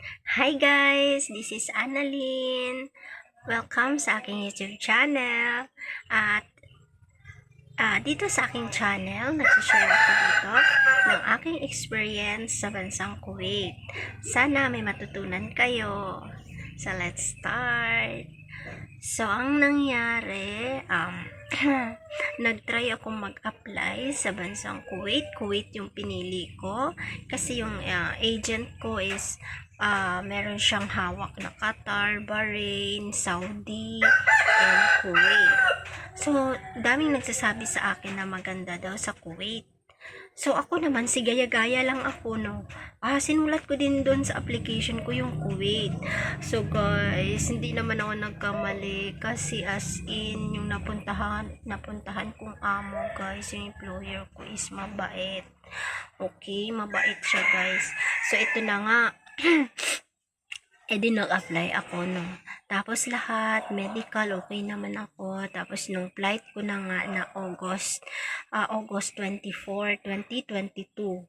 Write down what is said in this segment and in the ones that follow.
Hi guys! This is Annalyn. Welcome sa aking YouTube channel. At dito sa aking channel, nagsishare ako dito ng aking experience sa bansang Kuwait. Sana may matutunan kayo. So, let's start. So, ang nangyari, nagtry akong mag-apply sa bansang Kuwait. Kuwait yung pinili ko kasi yung agent ko is meron siyang hawak na Qatar, Bahrain, Saudi, and Kuwait. So, daming nagsasabi sa akin na maganda daw sa Kuwait. So, ako naman, si gaya-gaya lang ako, no. Sinulat ko din doon sa application ko yung Kuwait. So, guys, hindi naman ako nagkamali kasi as in, yung napuntahan kong amo, guys, yung employer ko is mabait. Okay, mabait siya, guys. So, ito na nga. Di nag-apply ako, no. Tapos lahat, medical, okay naman ako. Tapos nung flight ko na nga na August 24, 2022.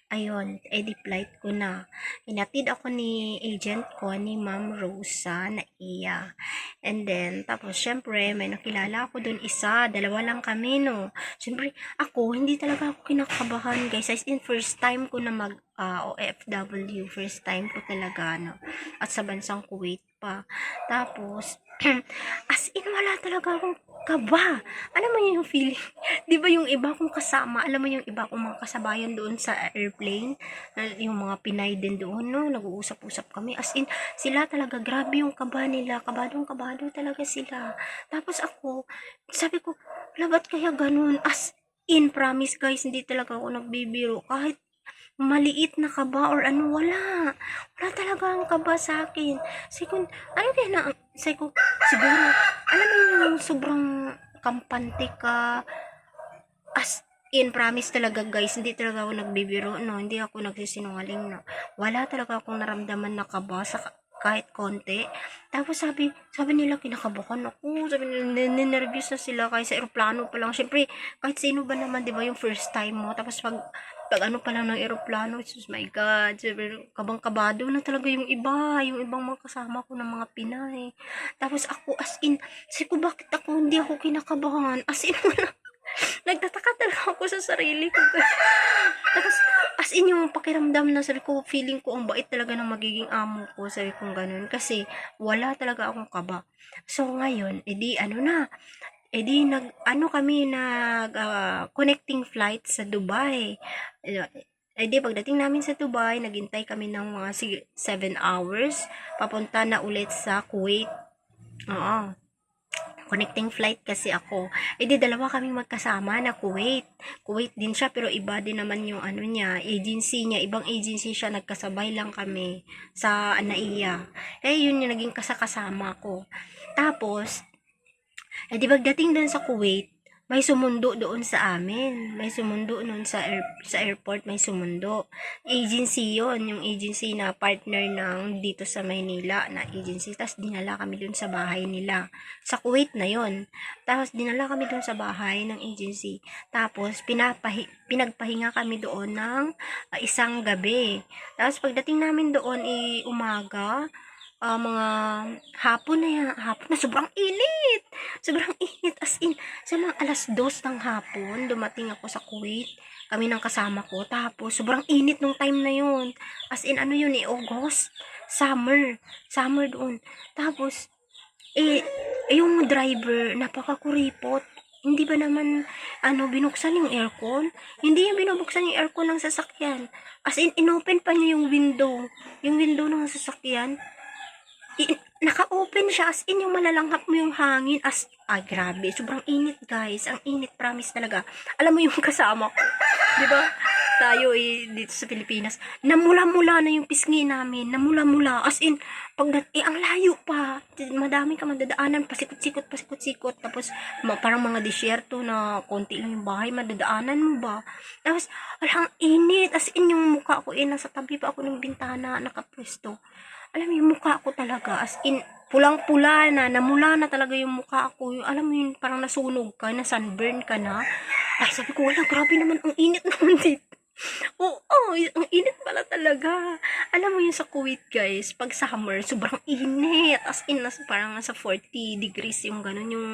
Ayun, di flight ko na. Inatid ako ni agent ko, ni Ma'am Rosa na iya. And then, tapos syempre, may nakilala ako dun isa, dalawa lang kami, no. Syempre, hindi talaga ako kinakabahan, guys. As in, first time ko na OFW, first time ko talaga, no. At sa bansang Kuwait pa. Tapos, as in, wala talaga akong kaba. Alam mo yung feeling, di ba yung iba kong kasama, alam mo yung iba kong mga kasabayan doon sa airplane, yung mga Pinay din doon, no, nag-uusap-usap kami, as in, sila talaga, grabe yung kaba nila, kabadong-kabado talaga sila. Tapos ako, sabi ko, labat kaya ganun, as in, promise guys, hindi talaga ako nagbibiro, kahit maliit na kaba or ano, wala talaga ang kaba sa akin. Second, ano kaya na, siguro, alam mo yung sobrang kampante ka, as in, promise talaga guys, hindi talaga ako nagbibiro, no, hindi ako nagsisinungaling, no, wala talaga akong naramdaman na kaba sa kahit konti. Tapos sabi nila kinakabahan ako, sabi nila nervous na sila kahit sa eroplano pa lang. Syempre, kahit sino ba naman, 'di ba, yung first time mo, tapos pag ano pa lang ng eroplano, Jesus my God, sabi, kabang-kabado na talaga yung ibang mga kasama ko ng mga Pinay. Tapos ako, as in, sabi ko, bakit hindi ako kinakabahan? As in, nagtataka talaga ako sa sarili ko. Tapos, as in yung pakiramdam na sabi ko, feeling ko ang bait talaga ng magiging amo ko, sabi kong ganun. Kasi, wala talaga akong kaba. So, ngayon, kami connecting flight sa Dubai. Pagdating namin sa Dubai, naghintay kami ng mga 7 hours, papunta na ulit sa Kuwait. Oo, connecting flight kasi ako. Dalawa kaming magkasama na Kuwait. Kuwait din siya, pero iba din naman yung ano niya, agency niya. Ibang agency siya, nagkasabay lang kami sa Anaiya. Yun yung naging kasama ko. Tapos, pagdating dun sa Kuwait, may sumundo doon sa amin. May sumundo noon sa airport, may sumundo. Agency yon, yung agency na partner ng dito sa Maynila na agency. Tapos dinala kami doon sa bahay nila. Sa Kuwait na yon. Tapos dinala kami doon sa bahay ng agency. Tapos pinagpahinga kami doon ng isang gabi. Tapos pagdating namin doon, umaga, mga hapon na sobrang init. Sobrang init, as in, sa mga alas 2 ng hapon, dumating ako sa Kuwait, kami ng kasama ko, tapos sobrang init nung time na yun. As in, ano yun, August, summer doon. Tapos, yung driver, napakakuripot. Hindi ba naman, binuksan yung aircon? Hindi yung binubuksan yung aircon ng sasakyan. As in, inopen pa niya yung window. Yung window ng sasakyan, naka-open siya, as in yung malalanghap mo yung hangin, grabe, sobrang init guys, ang init, promise talaga. Alam mo yung kasama ko, di ba? Tayo dito sa Pilipinas, namula-mula na yung pisngi namin, namula-mula, as in, ang layo pa, madami ka madadaanan, pasikot-sikot, tapos parang mga disyerto na konti lang yung bahay, madadaanan mo ba? Tapos, ang init, as in yung mukha ko, nasa tabi pa ako ng bintana, nakapwesto. Alam mo yung mukha ko talaga, as in, pulang-pula na, namula na talaga yung mukha ko. Yung, alam mo yun, parang nasunog ka, na sunburn ka na. Ay, sabi ko, wala, grabe naman, ang init naman dito. Oo, ang init pala talaga. Alam mo yun sa Kuwait guys, pag summer, sobrang init. As in, parang nasa 40 degrees yung ganun yung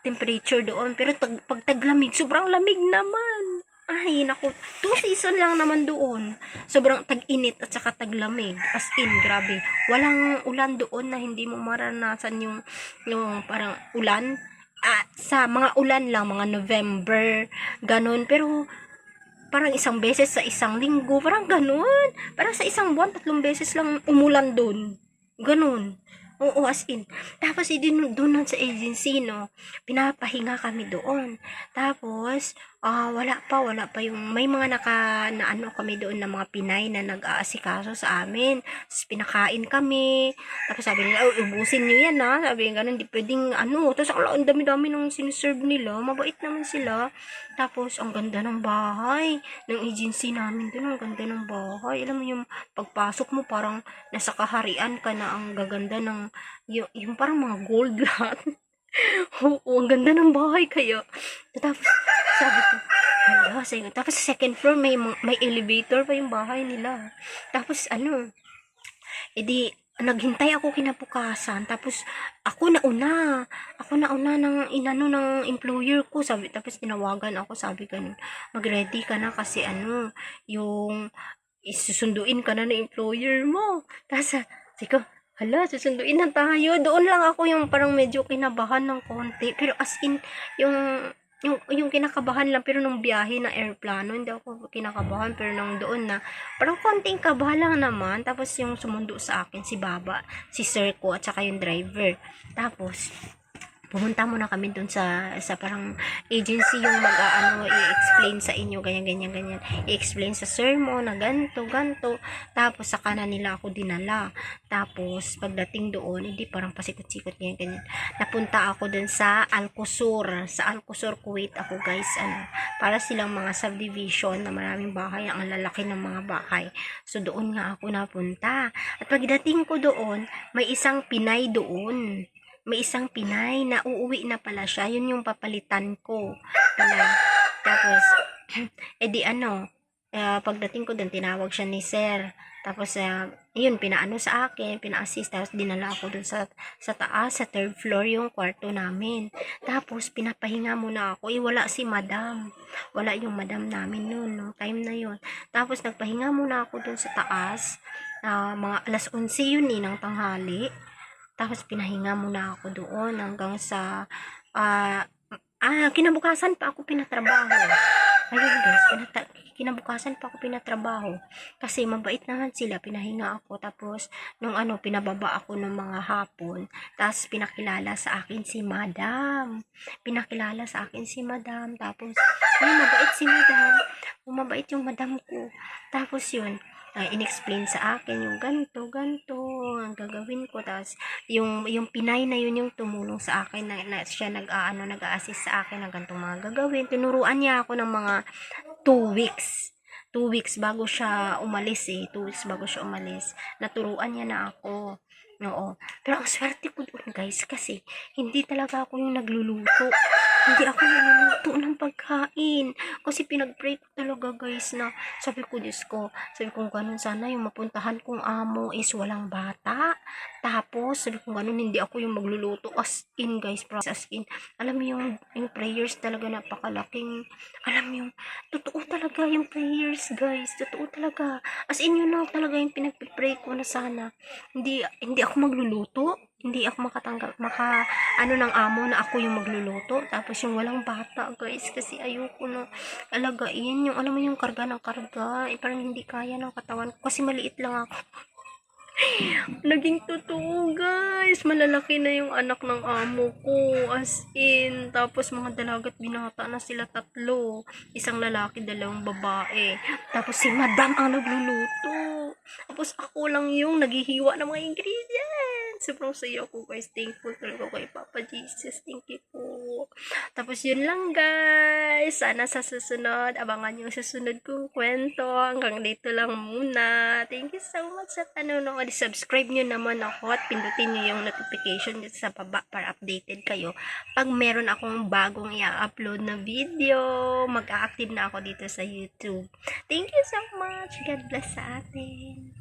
temperature doon. Pero pag taglamig, sobrang lamig naman. Ay, naku. 2 season lang naman doon. Sobrang tag-init at saka taglamig. As in, grabe. Walang ulan doon na hindi mo maranasan yung parang ulan. Sa mga ulan lang, mga November, ganun. Pero parang isang beses sa isang linggo, parang ganun. Parang sa isang buwan, 3 beses lang umulan dun. Ganun. Oo, as in. Tapos, doon sa agency, no, pinapahinga kami doon. Tapos, wala pa yung, may mga na ano kami doon na mga Pinay na nag-aasikaso sa amin. Tapos, pinakain kami. Tapos, sabi nila, oh, ubusin nyo yan, ha. Sabi nga, hindi pwedeng, ano. Tapos, ang dami-dami nung siniserve nila. Mabait naman sila. Tapos, ang ganda ng bahay ng agency namin doon. Ang ganda ng bahay. Alam mo yung pagpasok mo, parang nasa kaharian ka na. Ang gaganda ng, yung parang mga gold lahat. Oo, ang ganda ng bahay kaya. Tapos, sabi ko, hala, tapos sa second floor, may elevator pa yung bahay nila. Tapos, ano, edi, naghintay ako kinabukasan. Tapos, ako nauna ng inano ng employer ko. Sabi, tapos tinawagan ako, sabi ganun, mag-ready ka na kasi ano, yung isusunduin ka na ng employer mo. Tapos, ko, hala, susunduin na tayo. Doon lang ako yung parang medyo kinabahan ng konti. Pero as in, yung yung kinakabahan lang pero nung biyahe na airplano hindi ako kinakabahan pero nung doon na parang konting kabahan lang naman tapos yung sumundo sa akin si Baba si sir ko at saka yung driver tapos pumunta muna kami dun sa parang agency yung mag-aano i-explain sa inyo ganyan i-explain sa sir mo na ganto tapos saka na nila ako dinala tapos pagdating doon hindi parang pasikot-sikot ganyan napunta ako dun sa Alcosur Kuwait ako guys ano para silang mga subdivision na maraming bahay ang lalaki ng mga bahay so doon nga ako napunta at pagdating ko doon may isang Pinay doon na uuwi na pala siya. Yun yung papalitan ko. Pinay. Tapos, edi ano, pagdating ko dun, tinawag siya ni sir. Tapos, yun, pinaano sa akin, pina-assist. Tapos, dinala ako dun sa taas, sa third floor, yung kwarto namin. Tapos, pinapahinga muna ako. Wala si madam. Wala yung madam namin noon, no time na yun. Tapos, nagpahinga muna ako dun sa taas. Mga alas 11 yun ng tanghali. Tapos pinahinga muna ako doon hanggang sa ah kinabukasan pa ako pinatrabaho. Ayun guys, kinabukasan pa ako pinatrabaho. Kasi mabait naman sila, pinahinga ako. Tapos, nung ano, pinababa ako ng mga hapon. Tapos, pinakilala sa akin si madam. Tapos, mabait yung madam ko. Tapos yun, in-explain sa akin yung ganto ang gagawin ko. Tapos, yung Pinay na yun yung tumulong sa akin na siya nag-a-assist sa akin ng gantong mga gagawin. Tinuruan niya ako ng mga 2 weeks. 2 weeks bago siya umalis 2 weeks bago siya umalis. Naturuan niya na ako. Oo. Pero ang swerte ko doon guys kasi hindi talaga ako yung nagluluto. Hindi ako nagluluto ng pagkain. Kasi pinag-pray ko talaga guys na sabi ko Diyos ko, sabi ko ganun sana yung mapuntahan kong amo is walang bata. Tapos sabi ko ganun hindi ako yung magluluto as in guys, as in. Alam mo yung prayers talaga napakalaking, alam mo yung totoo talaga yung prayers guys. Totoo talaga. As in yun lang talaga yung pinag-pray ko na sana hindi ako magluluto, hindi ako ano ng amo na ako yung magluluto, tapos yung walang bata guys, kasi ayoko na alagain yung, alam mo yung karga ng karga, parang hindi kaya ng katawan ko, kasi maliit lang ako. Naging totoo guys, malalaki na yung anak ng amo ko, as in, tapos mga dalagat binata na sila 3, isang lalaki, 2 babae, tapos si madam ang nagluluto, tapos ako lang yung naghihiwa ng mga ingredients. Sobrang saya ko guys, thankful talaga kay Papa Jesus, thank you po. Tapos yun lang guys. Sana sa susunod, abangan yung susunod kong kwento. Hanggang dito lang muna. Thank you so much sa panonood. Subscribe nyo naman ako at pindutin nyo yung notification dito sa baba para updated kayo. Pag meron akong bagong i-upload na video, mag-a-active na ako dito sa YouTube. Thank you so much. God bless sa atin.